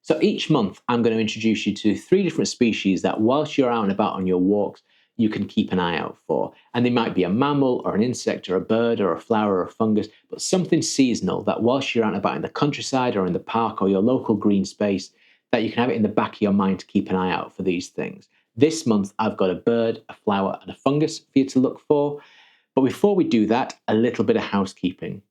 So each month, I'm going to introduce you to 3 different species that whilst you're out and about on your walks, you can keep an eye out for. And they might be a mammal or an insect or a bird or a flower or a fungus, but something seasonal that whilst you're out and about in the countryside or in the park or your local green space, that you can have it in the back of your mind to keep an eye out for these things. This month, I've got a bird, a flower, and a fungus for you to look for. But before we do that, a little bit of housekeeping.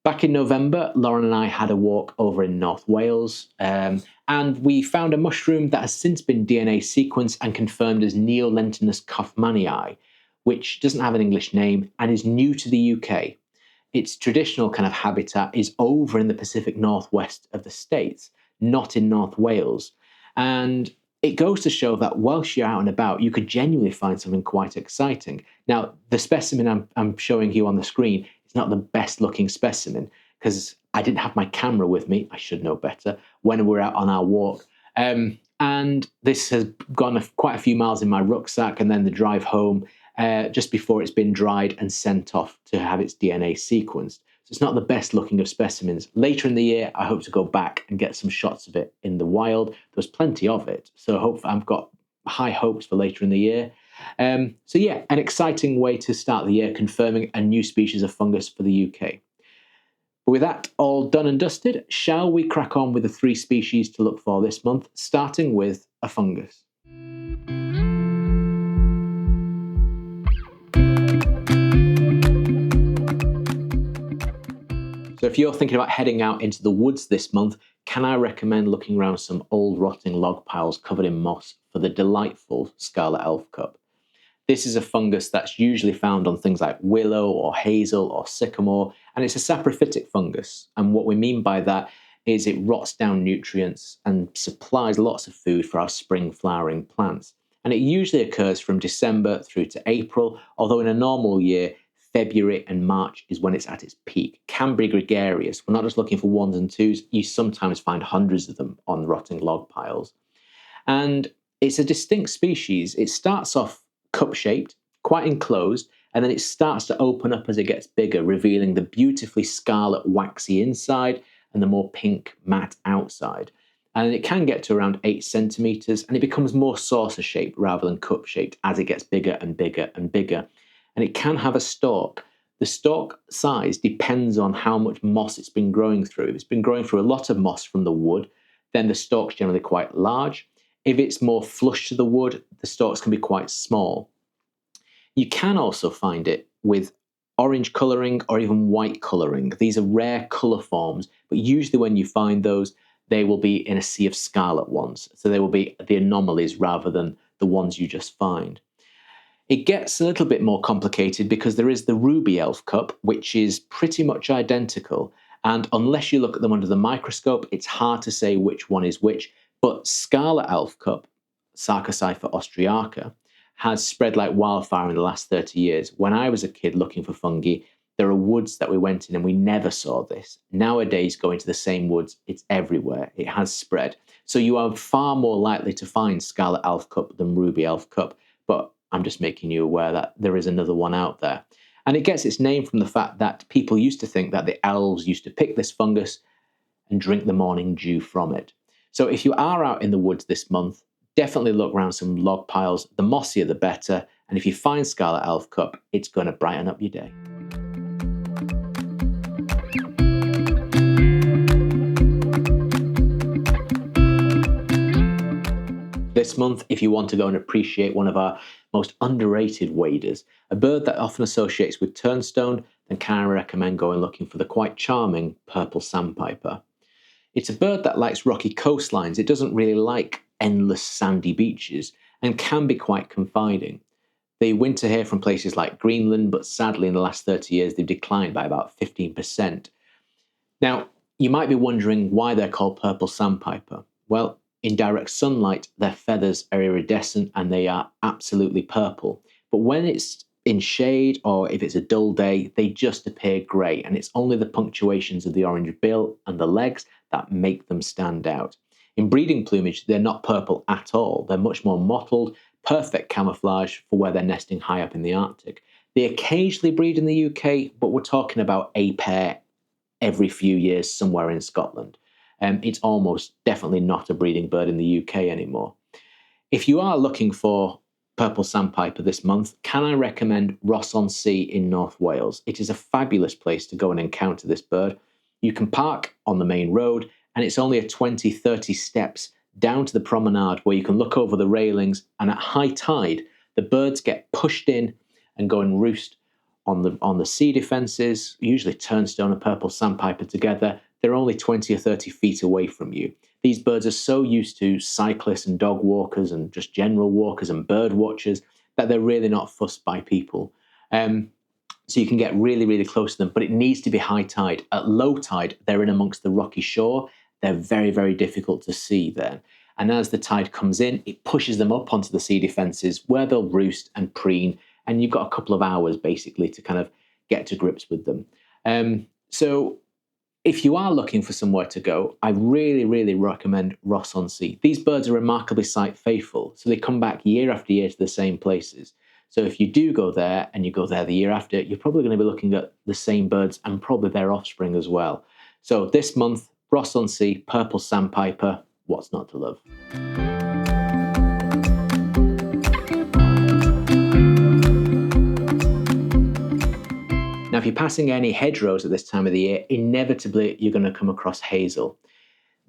Back in November, Lauren and I had a walk over in North Wales, and we found a mushroom that has since been DNA sequenced and confirmed as Neolentinus kaufmannii, which doesn't have an English name and is new to the UK. Its traditional kind of habitat is over in the Pacific Northwest of the States, not in North Wales. And it goes to show that whilst you're out and about, you could genuinely find something quite exciting. Now, the specimen I'm showing you on the screen is not the best looking specimen because I didn't have my camera with me, I should know better, when we were out on our walk. And this has gone quite a few miles in my rucksack and then the drive home just before it's been dried and sent off to have its DNA sequenced. So it's not the best looking of specimens. Later in the year, I hope to go back and get some shots of it in the wild. There's plenty of it, so hopefully I've got high hopes for later in the year. So yeah, an exciting way to start the year, confirming a new species of fungus for the UK. But with that all done and dusted, shall we crack on with the 3 species to look for this month, starting with a fungus. So if you're thinking about heading out into the woods this month, can I recommend looking around some old rotting log piles covered in moss for the delightful Scarlet Elf Cup. This is a fungus that's usually found on things like willow or hazel or sycamore, and it's a saprophytic fungus. And what we mean by that is it rots down nutrients and supplies lots of food for our spring flowering plants. And it usually occurs from December through to April, although in a normal year, February and March is when it's at its peak. Can be gregarious. We're not just looking for 1s and 2s. You sometimes find hundreds of them on rotting log piles. And it's a distinct species. It starts off cup-shaped, quite enclosed, and then it starts to open up as it gets bigger, revealing the beautifully scarlet waxy inside and the more pink matte outside. And it can get to around 8 centimeters, and it becomes more saucer-shaped rather than cup-shaped as it gets bigger and bigger and bigger. And it can have a stalk. The stalk size depends on how much moss it's been growing through. If it's been growing through a lot of moss from the wood, then the stalk's generally quite large. If it's more flush to the wood, the stalks can be quite small. You can also find it with orange colouring or even white colouring. These are rare colour forms, but usually when you find those, they will be in a sea of scarlet ones. So they will be the anomalies rather than the ones you just find. It gets a little bit more complicated because there is the Ruby Elf Cup, which is pretty much identical. And unless you look at them under the microscope, it's hard to say which one is which. But Scarlet Elf Cup, Sandpiper austriaca, has spread like wildfire in the last 30 years. When I was a kid looking for fungi, there are woods that we went in and we never saw this. Nowadays, going to the same woods, it's everywhere. It has spread. So you are far more likely to find Scarlet Elf Cup than Ruby Elf Cup. But I'm just making you aware that there is another one out there. And it gets its name from the fact that people used to think that the elves used to pick this fungus and drink the morning dew from it. So if you are out in the woods this month, definitely look around some log piles. The mossier the better. And if you find Scarlet Elf Cup, it's going to brighten up your day. This month, if you want to go and appreciate one of our most underrated waders, a bird that often associates with turnstone, then can I recommend going looking for the quite charming purple sandpiper. It's a bird that likes rocky coastlines. It doesn't really like endless sandy beaches and can be quite confiding. They winter here from places like Greenland, but sadly in the last 30 years they've declined by about 15%. Now, you might be wondering why they're called purple sandpiper. Well, in direct sunlight, their feathers are iridescent and they are absolutely purple. But when it's in shade or if it's a dull day, they just appear grey, and it's only the punctuations of the orange bill and the legs that make them stand out. In breeding plumage, they're not purple at all. They're much more mottled, perfect camouflage for where they're nesting high up in the Arctic. They occasionally breed in the UK, but we're talking about a pair every few years somewhere in Scotland. it's almost definitely not a breeding bird in the UK anymore. If you are looking for purple sandpiper this month, can I recommend Ross-on-Sea in North Wales? It is a fabulous place to go and encounter this bird. You can park on the main road, and it's only a 20-30 steps down to the promenade where you can look over the railings, and at high tide, the birds get pushed in and go and roost on the sea defences, usually turnstone and purple sandpiper together. They're only 20 or 30 feet away from you. These birds are so used to cyclists and dog walkers and just general walkers and bird watchers that they're really not fussed by people. So you can get really, really close to them, but it needs to be high tide. At low tide, they're in amongst the rocky shore. They're very, very difficult to see then. And as the tide comes in, it pushes them up onto the sea defences where they'll roost and preen. And you've got a couple of hours basically to kind of get to grips with them. So if you are looking for somewhere to go, I really, really recommend Ross-on-Sea. These birds are remarkably site faithful, so they come back year after year to the same places. So if you do go there and you go there the year after, you're probably going to be looking at the same birds and probably their offspring as well. So this month, Ross-on-Sea, purple sandpiper, what's not to love? Now, if you're passing any hedgerows at this time of the year, inevitably you're going to come across hazel.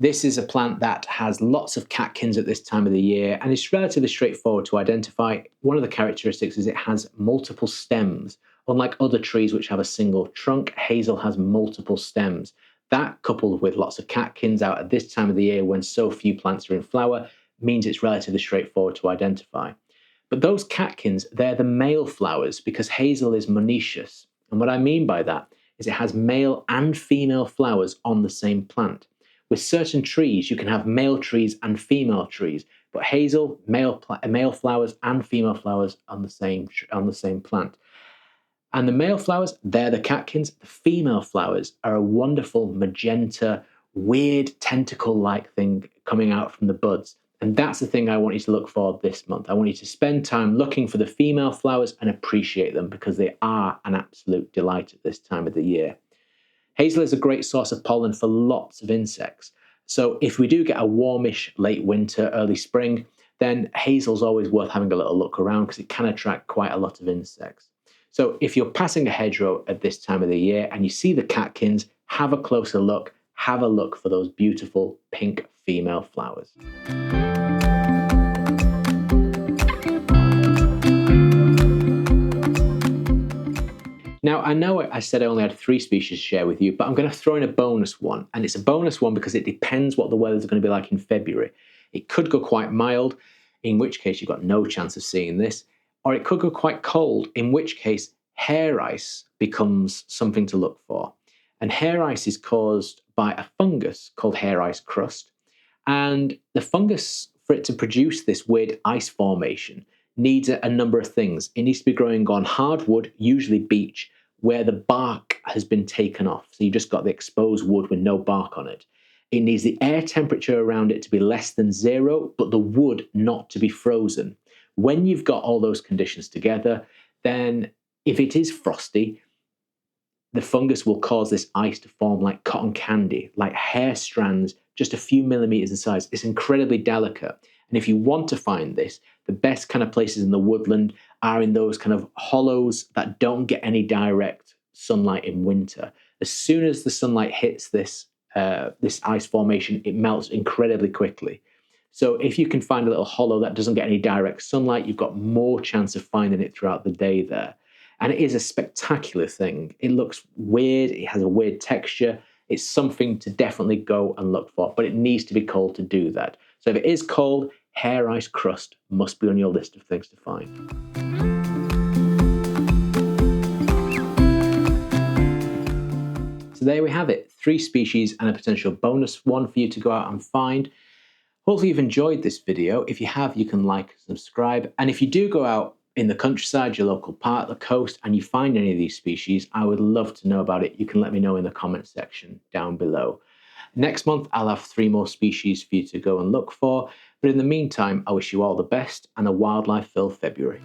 This is a plant that has lots of catkins at this time of the year, and it's relatively straightforward to identify. One of the characteristics is it has multiple stems. Unlike other trees which have a single trunk, hazel has multiple stems. That, coupled with lots of catkins out at this time of the year when so few plants are in flower, means it's relatively straightforward to identify. But those catkins, they're the male flowers because hazel is monoecious. And what I mean by that is it has male and female flowers on the same plant. With certain trees, you can have male trees and female trees, but hazel, male flowers and female flowers on the same plant. And the male flowers, they're the catkins. The female flowers are a wonderful magenta, weird tentacle-like thing coming out from the buds. And that's the thing I want you to look for this month. I want you to spend time looking for the female flowers and appreciate them because they are an absolute delight at this time of the year. Hazel is a great source of pollen for lots of insects. So if we do get a warmish late winter, early spring, then hazel's always worth having a little look around because it can attract quite a lot of insects. So if you're passing a hedgerow at this time of the year and you see the catkins, have a closer look. Have a look for those beautiful pink female flowers. Now, I know I said I only had 3 species to share with you, but I'm going to throw in a bonus one. And it's a bonus one because it depends what the weather's going to be like in February. It could go quite mild, in which case you've got no chance of seeing this. Or it could go quite cold, in which case hair ice becomes something to look for. And hair ice is caused by a fungus called hair ice crust. And the fungus, for it to produce this weird ice formation, needs a number of things. It needs to be growing on hardwood, usually beech, where the bark has been taken off. So you just got the exposed wood with no bark on it. It needs the air temperature around it to be less than 0, but the wood not to be frozen. When you've got all those conditions together, then if it is frosty, the fungus will cause this ice to form like cotton candy, like hair strands, just a few millimeters in size. It's incredibly delicate. And if you want to find this, the best kind of places in the woodland are in those kind of hollows that don't get any direct sunlight in winter. As soon as the sunlight hits this ice formation, it melts incredibly quickly. So if you can find a little hollow that doesn't get any direct sunlight, you've got more chance of finding it throughout the day there. And it is a spectacular thing. It looks weird. It has a weird texture. It's something to definitely go and look for, but it needs to be cold to do that. So if it is cold, hair ice crust must be on your list of things to find. So there we have it, 3 species and a potential bonus one for you to go out and find. Hopefully you've enjoyed this video. If you have, you can like, subscribe. And if you do go out in the countryside, your local park, the coast, and you find any of these species, I would love to know about it. You can let me know in the comment section down below. Next month, I'll have 3 more species for you to go and look for. But in the meantime, I wish you all the best and a wildlife-filled February.